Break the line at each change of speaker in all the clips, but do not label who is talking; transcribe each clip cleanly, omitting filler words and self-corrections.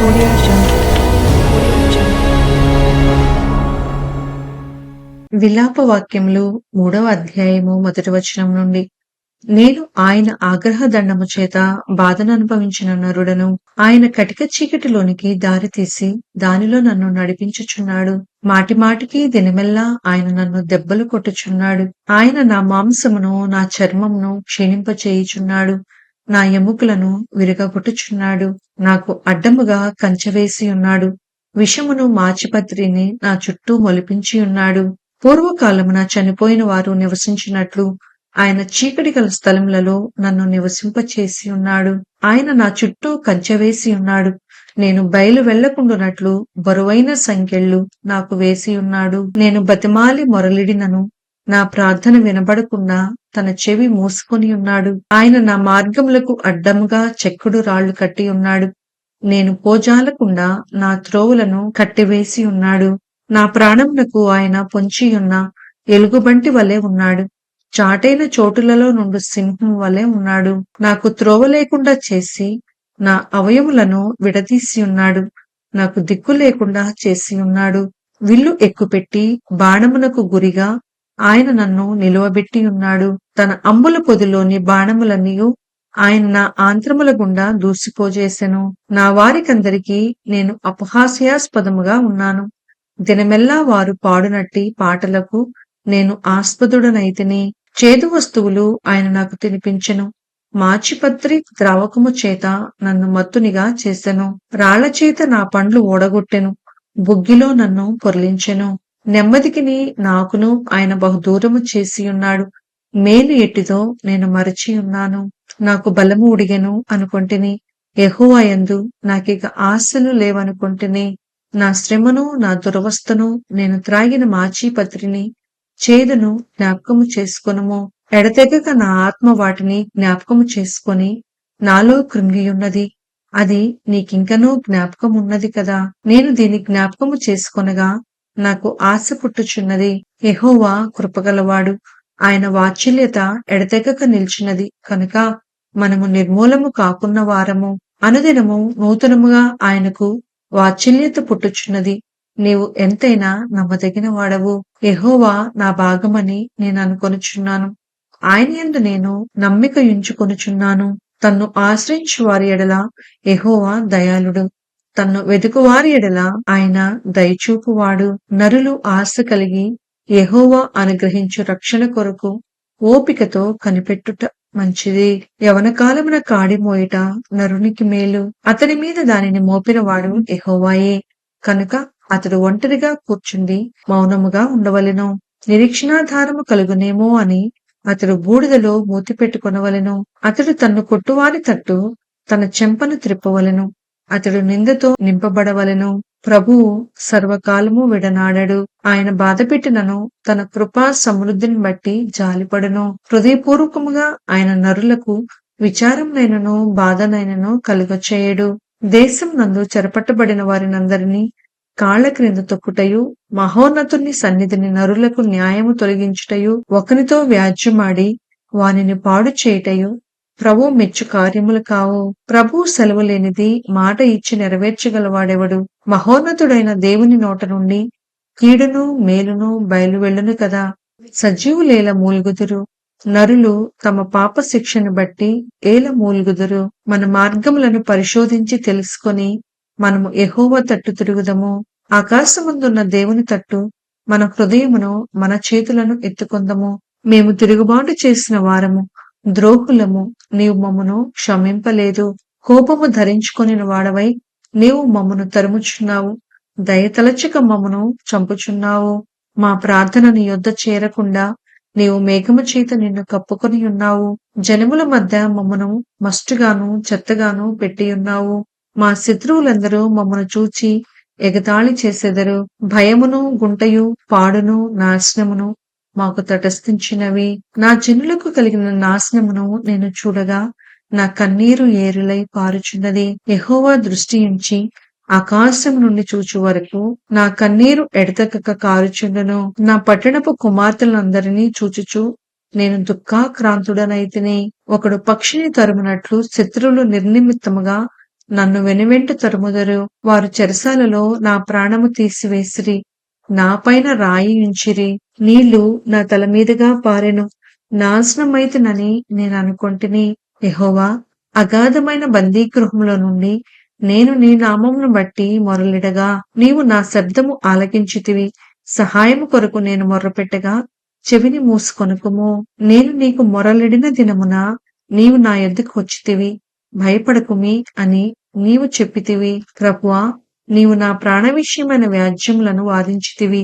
Audio Jungle. Audio Jungle. విలాప వాక్యములు 3వ అధ్యాయము 1వ వచనం నుండి. నేను ఆయన ఆగ్రహ దండము చేత బాధను అనుభవించిన నరుడను. ఆయన కటిక చీకటిలోనికి దారి తీసి దానిలో నన్ను నడిపించుచున్నాడు. మాటి మాటికి దినమెల్లా ఆయన నన్ను దెబ్బలు కొట్టుచున్నాడు. ఆయన నా మాంసమును నా చర్మమును క్షీణింపచేయుచున్నాడు. నా ఎముకలను విరగగొట్టుచున్నాడు. నాకు అడ్డముగా కంచెవేసి ఉన్నాడు. విషమును మాచిపత్రిని నా చుట్టూ మొలిపించి ఉన్నాడు. పూర్వకాలమున చనిపోయిన వారు నివసించినట్లు ఆయన చీకటి గల స్థలములలో నన్ను నివసింపచేసి ఉన్నాడు. ఆయన నా చుట్టూ కంచెవేసి ఉన్నాడు. నేను బయలు వెళ్లకుండునట్లు బరువైన సంకెళ్ళు నాకు వేసి ఉన్నాడు. నేను బతిమాలి మొరలిడినను నా ప్రార్థన వినబడకుండా తన చెవి మూసుకొని ఉన్నాడు. ఆయన నా మార్గములకు అడ్డముగా చెక్కుడు రాళ్లు కట్టి ఉన్నాడు. నేను పోజాలకుండా నా త్రోవులను కట్టివేసి ఉన్నాడు. నా ప్రాణమునకు ఆయన పొంచియున్న ఎలుగుబంటి వలె ఉన్నాడు. చాటైన చోటులలో నుండి సింహం వలె ఉన్నాడు. నాకు త్రోవ లేకుండా చేసి నా అవయములను విడదీసి ఉన్నాడు. నాకు దిక్కు లేకుండా చేసి ఉన్నాడు. విల్లు ఎక్కుపెట్టి బాణమునకు గురిగా ఆయన నన్ను నిలువబెట్టి ఉన్నాడు. తన అంబుల పొదిలోని బాణములన్నీయు ఆయన నా ఆంత్రముల గుండా దూసిపోజేసెను. నా వారికందరికీ నేను అపహాస్యాస్పదముగా ఉన్నాను. దినమెల్లా వారు పాడునట్టి పాటలకు నేను ఆస్పదుడనైతిని. చేదు వస్తువులు ఆయన నాకు తినిపించెను. మాచిపత్రి ద్రావకము చేత నన్ను మత్తునిగా చేసెను. రాళ్ల చేత నా పండ్లు ఓడగొట్టెను. బుగ్గిలో నన్ను పొర్లించెను. నెమ్మదికిని నాకును ఆయన బహుదూరము చేసి ఉన్నాడు. మేలు ఎట్టిదో నేను మరచి ఉన్నాను. నాకు బలము ఉడిగెను అనుకొంటిని. యెహోవా యందు నాకిక ఆశలు లేవనుకొంటిని. నా శ్రమను నా దురవస్థను నేను త్రాగిన మాచిపత్రిని చేదును జ్ఞాపకము చేసుకొనుము. ఎడతెగక నా ఆత్మ వాటిని జ్ఞాపకము చేసుకొని నాలో కృంగియున్నది. అది నీకింకనూ జ్ఞాపకమున్నది కదా. నేను దీని జ్ఞాపకము చేసుకొనగా నాకు ఆశ పుట్టుచున్నది. యెహోవా కృపగలవాడు. ఆయన వాత్సల్యత ఎడతెగక నిలిచినది కనుక మనము నిర్మూలము కాకున్న వారము. అనుదినము నూతనముగా ఆయనకు వాత్సల్యత పుట్టుచున్నది. నీవు ఎంతైనా నమ్మదగిన వాడవు. యెహోవా నా భాగమని నేను అనుకొనుచున్నాను. ఆయన యందు నేను నమ్మిక ఉంచుకొనుచున్నాను. తన్ను ఆశ్రయించు వారి ఎడల యెహోవా దయాళుడు. తన్ను వెదుకువారి ఎడల ఆయన దయచూపువాడు. నరులు ఆశ కలిగి యెహోవా అనుగ్రహించు రక్షణ కొరకు ఓపికతో కనిపెట్టుట మంచిది. యవన కాలమున కాడి మోయుట నరునికి మేలు. అతని మీద దానిని మోపినవాడు యెహోవాయే. కనుక అతడు ఒంటరిగా కూర్చుండి మౌనముగా ఉండవలెను. నిరీక్షణాధారము కలుగునేమో అని అతడు బూడిదలో మూతి పెట్టుకొనవలెను. అతడు తన్ను కొట్టువారి తట్టు తన చెంపను త్రిప్పవలెను. అతడు నిందతో నింపబడవలెను. ప్రభువు సర్వకాలము విడనాడడు. ఆయన బాధపెట్టినను తన కృపా సమృద్ధిని బట్టి జాలిపడును. హృదయపూర్వకముగా ఆయన నరులకు విచారంనైనను బాధనైనను కలుగచేయడు. దేశం నందు చెరపట్టబడిన వారినందరినీ కాళ్ల క్రింద తొక్కుటయు, మహోన్నతుని సన్నిధిని నరులకు న్యాయము తొలగించుటయు, ఒకనితో వ్యాజ్యమాడి వానిని పాడు చేయుటయు ప్రభు మెచ్చు కార్యములు కావు. ప్రభు సెలవు లేనిది మాట ఇచ్చి నెరవేర్చగలవాడెవడు? మహోన్నతుడైన దేవుని నోట నుండి కీడును మేలును బయలువెళ్ళును కదా. సజీవులేల మూల్గుదురు. నరులు తమ పాప శిక్షను బట్టి ఏల మూల్గుదురు. మన మార్గములను పరిశోధించి తెలుసుకొని మనము యెహోవా తట్టు తిరుగుదము. ఆకాశమందున్న దేవుని తట్టు మన హృదయమును మన చేతులను ఎత్తుకొందము. మేము తిరుగుబాటు చేసిన వారము, ద్రోహులము. నీవు మమ్మను క్షమింపలేదు. కోపము ధరించుకొనిన వాడవై నీవు మమ్మను తరుముచున్నావు. దయతలచక మమ్మను చంపుచున్నావు. మా ప్రార్థన నీ యొద్ద చేరకుండా నీవు మేఘము చేత నిన్ను కప్పుకొని ఉన్నావు. జనముల మధ్య మమ్మను మస్టుగాను చెత్తగాను పెట్టియున్నావు. మా శత్రువులందరూ మమ్మను చూచి ఎగతాళి చేసెదరు. భయమును గుంటయు పాడును నాశనమును మాకు తటస్థించినవి. నా జనులకు కలిగిన నాశనమును నేను చూడగా నా కన్నీరు ఏరులై పారుచున్నది. యెహోవా దృష్టి ఉంచి ఆకాశం నుండి చూచు వరకు నా కన్నీరు ఎడతెగక కారుచుండును. నా పట్టణపు కుమార్తెలందరినీ చూచుచు నేను దుఃఖాక్రాంతుడనైతిని. ఒకడు పక్షిని తరుమునట్లు శత్రువులు నిర్నిమిత్తముగా నన్ను వెనువెంట తరుముదురు. వారు చెరసాలలో నా ప్రాణము తీసివేసిరి. నాపైన రాయి ఉంచిరి. నీళ్లు నా తల మీదుగా పారెను. నాశనమైతునని నేననుకొంటిని. యెహోవా, అగాధమైన బందీగృహంలో నుండి నేను నీ నామమును బట్టి మొరలిడగా నీవు నా శబ్దము ఆలకించితివి. సహాయము కొరకు నేను మొర్రపెట్టగా చెవిని మూసుకొనుకుము. నేను నీకు మొరలిడిన దినమున నీవు నా యొద్దకు వచ్చితివి. భయపడకుమి అని నీవు చెప్పితివి. ప్రభువా, నీవు నా ప్రాణ విషయమైన వ్యాజ్యములను వాదించితివి.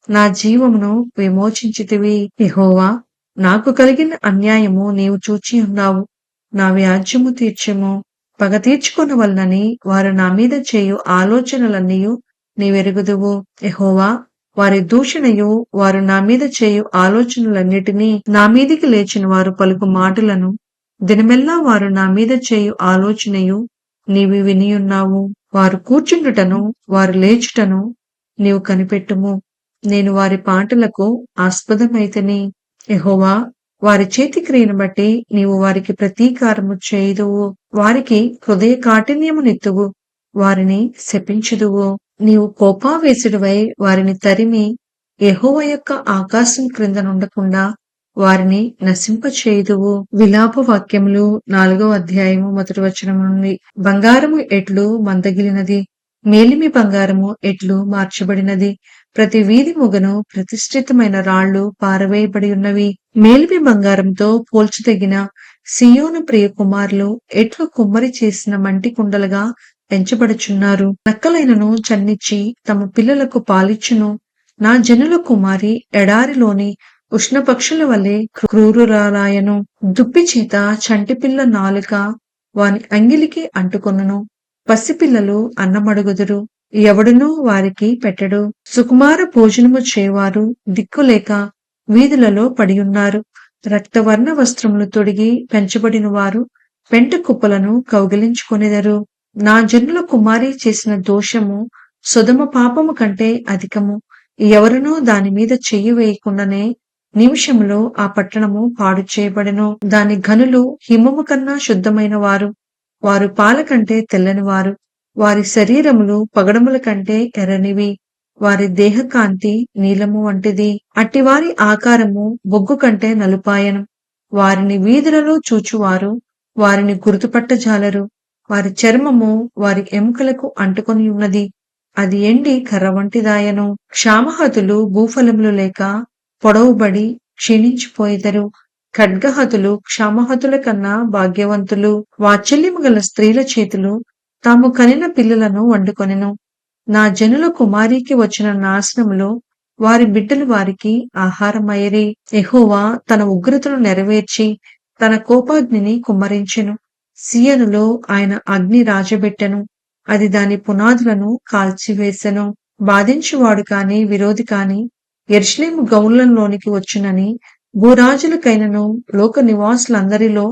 నా జీవమును విమోచించితివి. యెహోవా, నాకు కలిగిన అన్యాయము నీవు చూచి ఉన్నావు. నా వ్యాజ్యము తీర్చుము. పగ తీర్చుకొనవలనని వారు నా మీద చేయు ఆలోచనలన్నీయు నీవెరుగుదువు. యెహోవా, వారి దూషణయు వారు నా మీద చేయు ఆలోచనలన్నిటినీ నా మీదికి లేచిన వారు పలుకు మాటలను దినమెల్లా వారు నా మీద చేయు ఆలోచనయు నీవు వినియున్నావు. వారు కూర్చుండుటను వారు లేచుటను నీవు కనిపెట్టుము. నేను వారి పాటలకు ఆస్పదమైతిని. యెహోవా, వారి చేతి క్రియను బట్టి నీవు వారికి ప్రతీకారము చేయుదువు. వారికి హృదయ కాఠిన్యమునెత్తువు. వారిని శపించుదువు. నీవు కోపావేశుడివై వారిని తరిమి యెహోవా యొక్క ఆకాశం క్రింద నుండకుండా వారిని నశింపచేయుదువు. విలాప వాక్యములు 4వ అధ్యాయము 1వ వచనం నుండి. బంగారము ఎట్లు మందగిలినది, మేలిమి బంగారము ఎట్లు మార్చబడినది. ప్రతి వీధి ముగను ప్రతిష్ఠితమైన రాళ్లు పారవేయబడి ఉన్నవి. మేలిమి బంగారంతో పోల్చదగిన సియోను ప్రియ కుమారులు ఎట్లు కుమ్మరి చేసిన మంటి కుండలుగా పెంచబడుచున్నారు. నక్కలైనను చన్నిచ్చి తమ పిల్లలకు పాలిచ్చును. నా జనుల కుమారి ఎడారిలోని ఉష్ణపక్షుల వలె క్రూరురాలాయను. దుప్పి చేత చంటిపిల్ల నాలుక వాని అంగిలికి అంటుకొనును. పసిపిల్లలు అన్నమడుగుదురు, ఎవడునూ వారికి పెట్టడు. సుకుమార భోజనము చేవారు దిక్కులేక వీధులలో పడియున్నారు. రక్తవర్ణ వస్త్రములు తొడిగి పెంచబడిన వారు పెంట కుప్పలను కౌగిలించుకొనెదరు. నా జనుల కుమారి చేసిన దోషము సొదొమ పాపము కంటే అధికము. ఎవరునూ దాని మీద చెయ్యి వేయకుండానే నిమిషములో ఆ పట్టణము పాడు చేయబడెను. దాని ఘనులు హిమము కన్నా శుద్ధమైన వారు. వారు పాల కంటే తెల్లని వారు. వారి శరీరములు పగడముల కంటే ఎర్రనివి. వారి దేహకాంతి నీలము వంటిది. అట్టివారి ఆకారము బొగ్గు కంటే నలుపాయను. వారిని వీధులలో చూచువారు వారిని గుర్తుపట్టజాలరు. వారి చర్మము వారి ఎముకలకు అంటుకొని ఉన్నది. అది ఎండి కర్ర వంటిదాయను. క్షామహతులు భూఫలములు లేక పొడవుబడి క్షీణించిపోయిదరు. ఖడ్గహతులు క్షామహతుల కన్నా భాగ్యవంతులు. వాత్సల్యము గల స్త్రీల చేతులు తాము కనిన పిల్లలను వండుకొనెను. నా జనుల కుమారికి వచ్చిన నాశనములో వారి బిడ్డలు వారికి ఆహారమయ్యిరి. యెహోవా తన ఉగ్రతను నెరవేర్చి తన కోపాగ్నిని కుమ్మరించెను. సీయోనులో ఆయన అగ్ని రాజబెట్టెను. అది దాని పునాదులను కాల్చివేసెను. బాధించువాడు కాని విరోధి కాని యెరూషలేము గౌళ్లలోనికి వచ్చునని భూరాజులకైనను లోక నివాసులందరిలో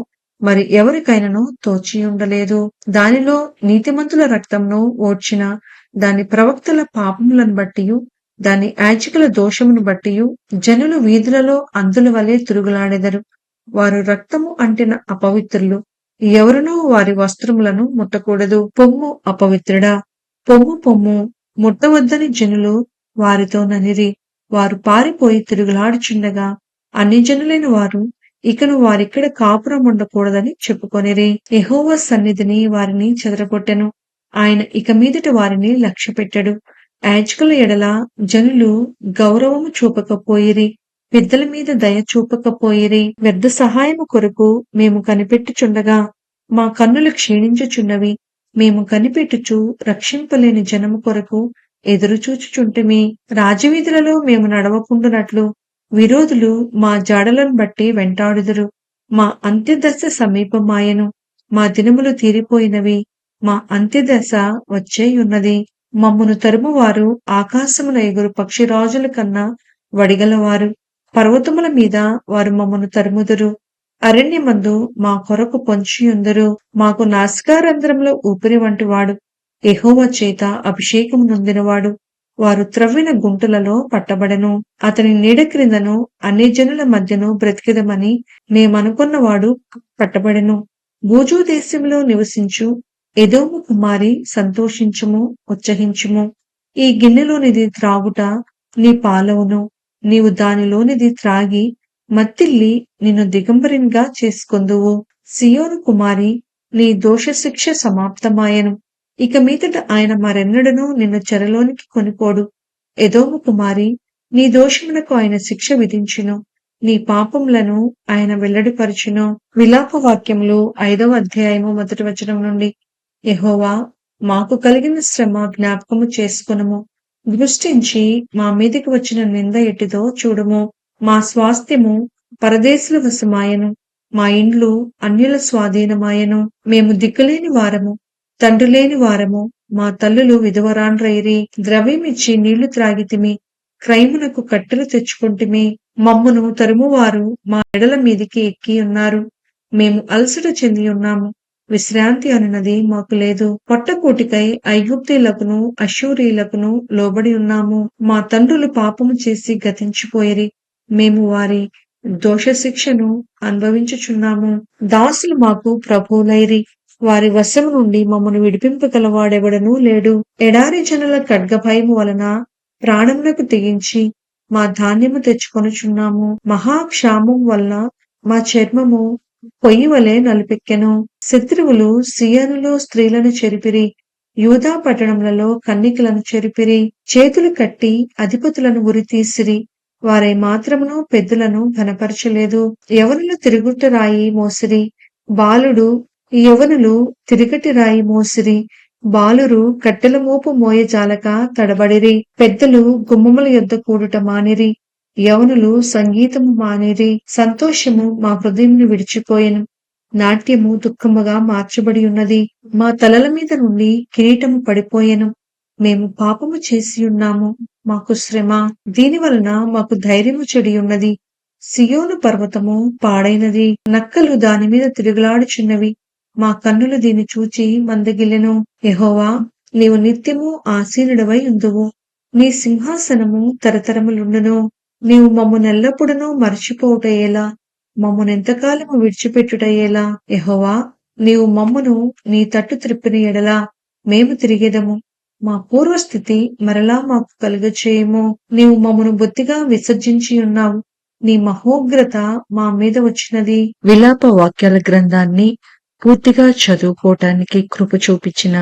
మరి ఎవరికైనను తోచియుండలేదు. దానిలో నీతిమంతుల రక్తమును ఓడ్చిన దాని ప్రవక్తల పాపములను బట్టియు దాని యాజకుల దోషమును బట్టియు జనులు వీధులలో అంధుల వలె తిరుగులాడెదరు. వారు రక్తము అంటిన అపవిత్రులు. ఎవరునూ వారి వస్త్రములను ముట్టకూడదు. పొమ్ము అపవిత్రుడా, పొమ్ము పొమ్ము, ముట్టవద్దని జనులు వారితో ననిరి. వారు పారిపోయి తిరుగులాడుచుండగా అన్ని జనులైన వారు ఇకను వారిక్కడ కాపురం ఉండకూడదని చెప్పుకొనిరి. యెహోవా సన్నిధిని వారిని చెదరగొట్టెను. ఆయన ఇక మీదట వారిని లక్ష్యపెట్టెడు. యాజకుల ఎడల జనులు గౌరవము చూపకపోయిరి. పెద్దల మీద దయ చూపకపోయిరి. వ్యర్థ సహాయము కొరకు మేము కనిపెట్టుచుండగా మా కన్నులు క్షీణించుచున్నవి. మేము కనిపెట్టుచు రక్షింపలేని జనము కొరకు ఎదురుచూచుచుంటిమి. రాజవీధులలో మేము నడవకుండునట్లు విరోధులు మా జాడలను బట్టి వెంటాడుదురు. మా అంత్యదశ సమీపమాయెను. మా దినములు తీరిపోయినవి. మా అంత్యదశ వచ్చేయున్నది. మమ్మును తరుమువారు ఆకాశమున ఎగురు పక్షిరాజుల కన్నా వడిగలవారు. పర్వతముల మీద వారు మమ్మను తరుముదురు. అరణ్యమందు మా కొరకు పొంచియుందురు. మాకు నాసికారంధ్రంలో ఊపిరి వంటివాడు యెహోవా చేత అభిషేకము నొందినవాడు. వారు త్రవ్విన గుంటలలో పట్టబడెను. అతని నీడ క్రిందను అన్ని జనుల మధ్యను బ్రతికిదమని మేమనుకున్నవాడు పట్టబడెను. భూజు దేశంలో నివసించు ఎదోము కుమారి సంతోషించుము, ఉత్సహించుము. ఈ గిన్నెలోనిది త్రాగుట నీ పాలవును. నీవు దానిలోనిది త్రాగి మత్తిల్లి నిన్ను దిగంబరినిగా చేసుకొందువు. సియోను కుమారి, నీ దోషశిక్ష సమాప్తమాయెను. ఇక మీదట ఆయన మరెన్నడనూ నిన్ను చెరలోనికి కొనిపోడు. ఎదోము కుమారి, నీ దోషమునకు ఆయన శిక్ష విధించును. నీ పాపములను ఆయన వెల్లడిపరచును. విలాప వాక్యములు 5వ అధ్యాయము 1వ వచనం నుండి. యెహోవా, మాకు కలిగిన శ్రమ జ్ఞాపకము చేసుకొనుము. దృష్టించి మా మీదికి వచ్చిన నింద ఎట్టిదో చూడుము. మా స్వాస్థ్యము పరదేశుల వశమాయెను. మా ఇండ్లు అన్యుల స్వాధీనమాయెను. మేము దిక్కులేని వారము, తండ్రిలేని వారము. మా తల్లులు విధవరాండ్రైరి. ద్రవ్యమిచ్చి నీళ్లు త్రాగితిమి, క్రయమునకు కట్టెలు తెచ్చుకొంటిమి. మమ్మును తరుమువారు మా మెడల మీదికి ఎక్కి ఉన్నారు. మేము అలసట చెంది ఉన్నాము, విశ్రాంతి అనున్నది మాకు లేదు. పొట్టకూటికై ఐగుప్తీయులకును అష్షూరీయులకును లోబడి ఉన్నాము. మా తండ్రులు పాపము చేసి గతించిపోయిరి. మేము వారి దోషశిక్షను అనుభవించుచున్నాము. దాసులు మాకు ప్రభువులైరి. వారి వశము నుండి మమ్మను విడిపింపగలవాడెవడనూ లేడు. ఎడారి జనుల ఖడ్గభయము వలన ప్రాణమునకు తెగించి మా ధాన్యము తెచ్చుకొనుచున్నాము. మహాక్షామం వలన మా చర్మము పొయ్యి వలె నలుపెక్కెను. శత్రువులు సియోనులో స్త్రీలను చెరిపిరి, యూదా పట్టణములలో కన్నికలను చెరిపిరి. చేతులు కట్టి అధిపతులను ఉరితీసిరి. వారై మాత్రమును పెద్దలను ఘనపరచలేదు. యవనులు తిరుగుట రాయి మోసిరి, బాలుడు యవనులు తిరుగటి రాయి మోసిరి. బాలురు కట్టెల మోపు మోయజాలక తడబడిరి. పెద్దలు గుమ్మముల యొద్ద కూడుట మానిరి. యవనులు సంగీతము మానిరి. సంతోషము మా హృదయమును విడిచిపోయెను. నాట్యము దుఃఖముగా మార్చబడి ఉన్నది. మా తలల మీద నుండి కిరీటము పడిపోయెను. మేము పాపము చేసి ఉన్నాము, మాకు శ్రమ. దీని వలన మాకు ధైర్యము చెడి ఉన్నది. సియోను పర్వతము పాడైనది, నక్కలు దాని మీద తిరుగులాడుచున్నవి. మా కన్నులు దీన్ని చూచి మందగిల్లెను. యెహోవా, నీవు నిత్యము ఆసీనుడవై ఉందువు. నీ సింహాసనము తరతరములుండును. నీవు మమ్మునెల్లప్పుడూ మరచిపోవుటయేలా, మమ్మునెంతకాలము విడిచిపెట్టుటయేలా. యెహోవా, నీవు మమ్మును నీ తట్టు త్రిప్పిన ఎడల మేము తిరిగెదము. మా పూర్వస్థితి మరలా మాకు కలుగచేయము. నీవు మమ్మును బొత్తిగా విసర్జించి ఉన్నావు. నీ మహోగ్రత మా మీద వచ్చినది. విలాప వాక్యాల గ్రంథాన్ని పూర్తిగా చదువుకోవటానికి కృప చూపించిన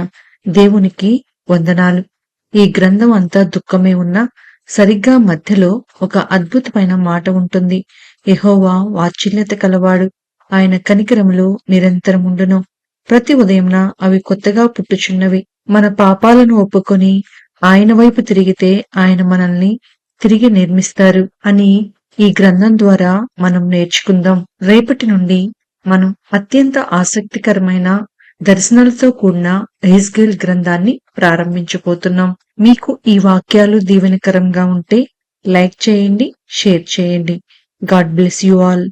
దేవునికి వందనాలు. ఈ గ్రంథం అంతా దుఃఖమే ఉన్నా సరిగ్గా మధ్యలో ఒక అద్భుతమైన మాట ఉంటుంది. యెహోవా వాత్సల్యత కలవాడు, ఆయన కనికరములు నిరంతరముండును. ప్రతి ఉదయంన అవి కొత్తగా పుట్టుచున్నవి. మన పాపాలను ఒప్పుకొని ఆయన వైపు తిరిగితే ఆయన మనల్ని తిరిగి నిర్మిస్తారు అని ఈ గ్రంథం ద్వారా మనం నేర్చుకుందాం. రేపటి నుండి మనం అత్యంత ఆసక్తికరమైన దర్శనాలతో కూడిన ఎహెజ్కేలు గ్రంథాన్ని ప్రారంభించబోతున్నాం. మీకు ఈ వాక్యాలు దీవెనకరంగా ఉంటే లైక్ చేయండి, షేర్ చేయండి. God bless you all.